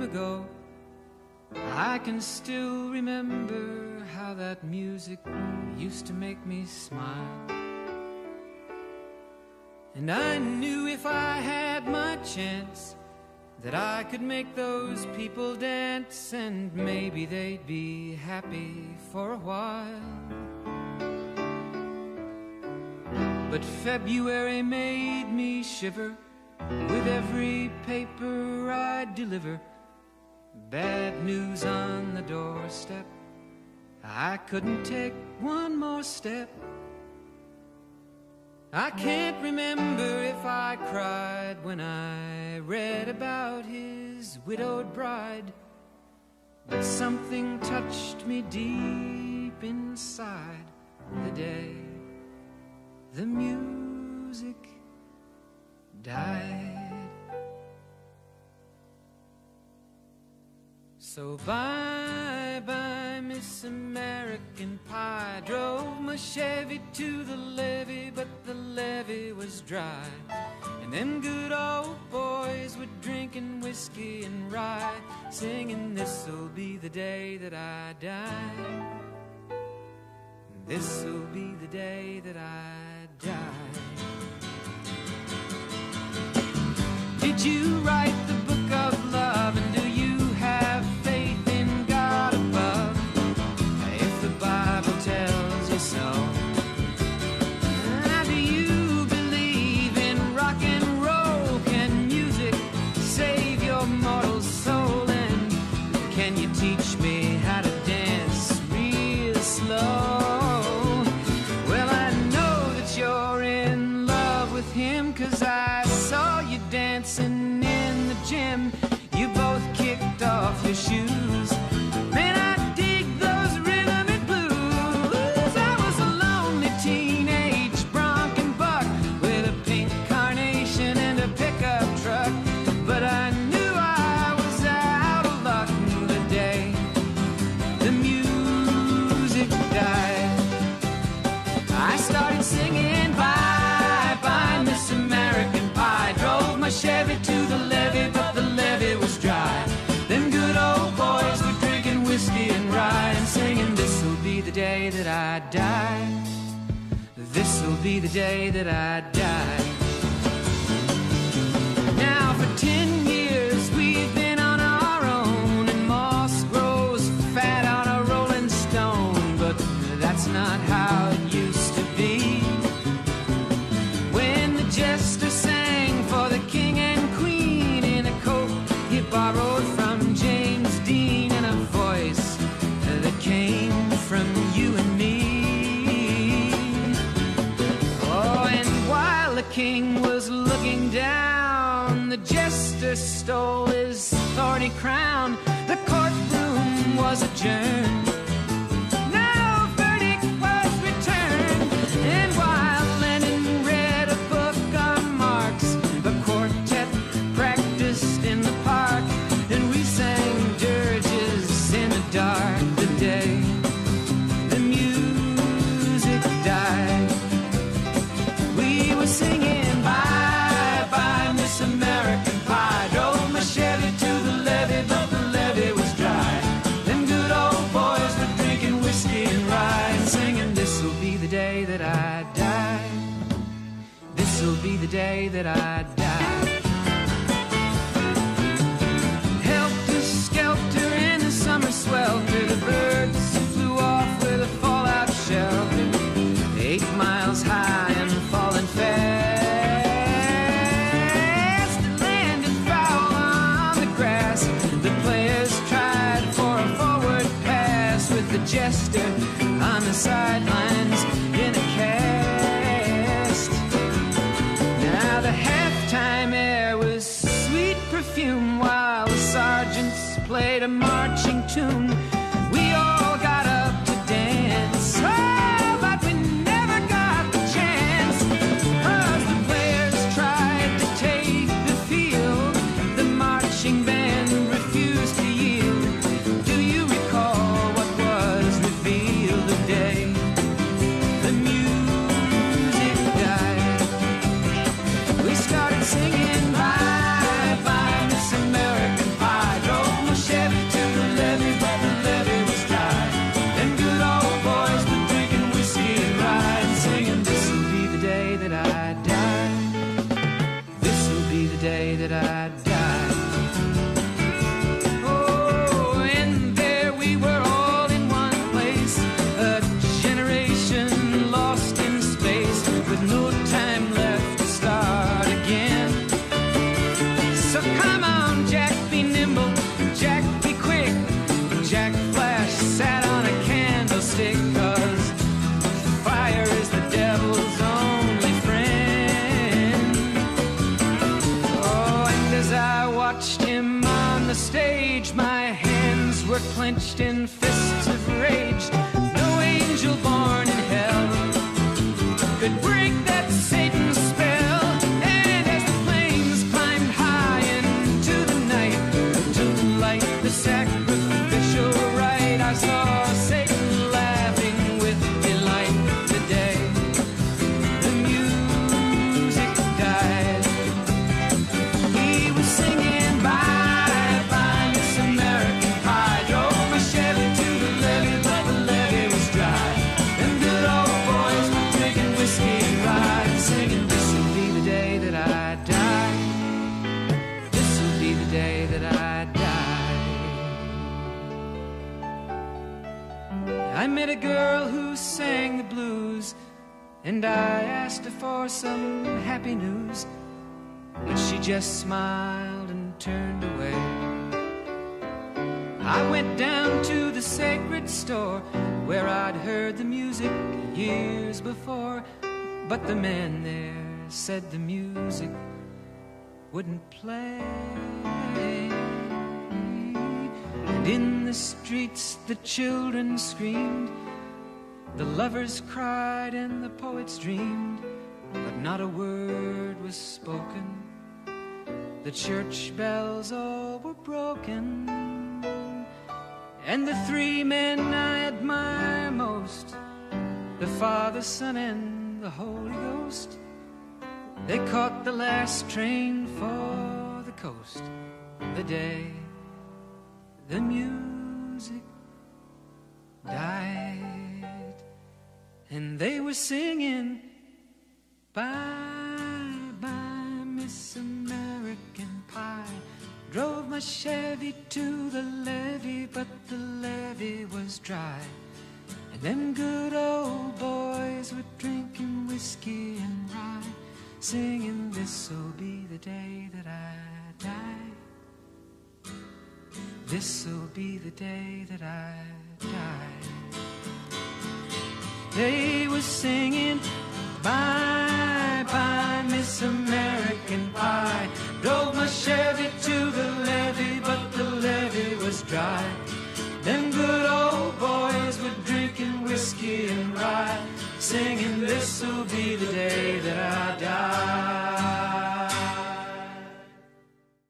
ago. I can still remember how that music used to make me smile. And I knew if I had my chance that I could make those people dance, and maybe they'd be happy for a while. But February made me shiver with every paper I'd deliver. Bad news on the doorstep, I couldn't take one more step. I can't remember if I cried when I read about his widowed bride, but something touched me deep inside the day the music died. So bye-bye, Miss American Pie. Drove my Chevy to the levee, but the levee was dry. And them good old boys were drinking whiskey and rye, singing, this'll be the day that I die. This'll be the day that I die. Did you write the book of love, and do you have faith in God above? If the Bible tells you so. Do you believe in rock and roll? Can music save your mortal soul? And can you teach me how to dance real slow? Well, I know that you're in love with him, 'cause I saw you dancing in the gym. You both kicked off your shoes. Man, I dig those rhythm and blues. I was a lonely teenage bronc and buck with a pink carnation and a pickup truck, but I knew I was out of luck the day the music died. I started singing bye-bye, Miss American Pie. Drove my Chevy to the levee, but the levee was dry. Them good old boys were drinking whiskey and rye, and singing, this'll be the day that I die. This'll be the day that I die. Now for 10 years we've been on our own, and moss grows fat on a rolling stone, but that's not how it used to be. When the jester sang for the king and queen in a coat he borrowed from James Dean, and a voice that came from you and me. Oh, and while the king was looking down, the jester stole his thorny crown. The courtroom was adjourned. No verdict was returned. And while Lenin read a book on Marx, the quartet practiced in the park, and we sang dirges in the dark the day the music died. We were singing bye-bye, Miss American Pie. Drove my Chevy to the levee, but the levee was dry. Them good old boys were drinking whiskey and rye, and singing, this'll be the day that I die. This'll be the day that I die. Helter-skelter in the summer swelter, the birds flew off with a fallout shelter. 8 miles high and falling fast, it landed foul on the grass. The players tried for a forward pass, with the jester on the sidelines in a cast. Now the halftime air was sweet perfume, while the sergeants played a marching tune. We all got up to dance, oh, but we never got the chance, 'cause the players tried to take the field. The marching band refused to yield. Do you recall what was revealed the day the music died? We started singing bye-bye, Miss American Pie. Drove that I die. Oh, and there we were all in one place, a generation lost in space with no time left to start again. So come on, Jack, be nimble, Jack, be quick. Jack Flash sat on a candlestick, 'cause fire is the devil's only friend. Oh, and as I watched him on the stage, my hands were clenched in fists of rage. No angel born in hell could break that Satan's spell. And as the flames climbed high into the night to light the sacrificial rite, I saw Satan laughing with delight the day the music died. He was singing bye bye Miss American Pie, drove my Chevy to the levee, but the levee was dry. Them good old boys were drinking whiskey and rye, singing, this'll be the day that I die. This'll be the day that I die. I met a girl who sang the blues, and I asked her for some happy news, but she just smiled and turned away. I went down to the sacred store where I'd heard the music years before, but the man there said the music wouldn't play. And in the streets the children screamed, the lovers cried and the poets dreamed, but not a word was spoken. The church bells all were broken, and the three men I admire most, the Father, Son, and the Holy Ghost, they caught the last train for the coast the day the music died. And they were singing bye bye Miss American Pie, drove my Chevy to the levee, but the levee was dry. And them good old boys were drinking whiskey and rye, singing, this'll be the day that I die. This'll be the day that I die. They were singing bye bye Miss American Pie, drove my Chevy to the levee, but the levee was dry. Them good old boys were drinking whiskey and rye, singing, this'll be the day that I die.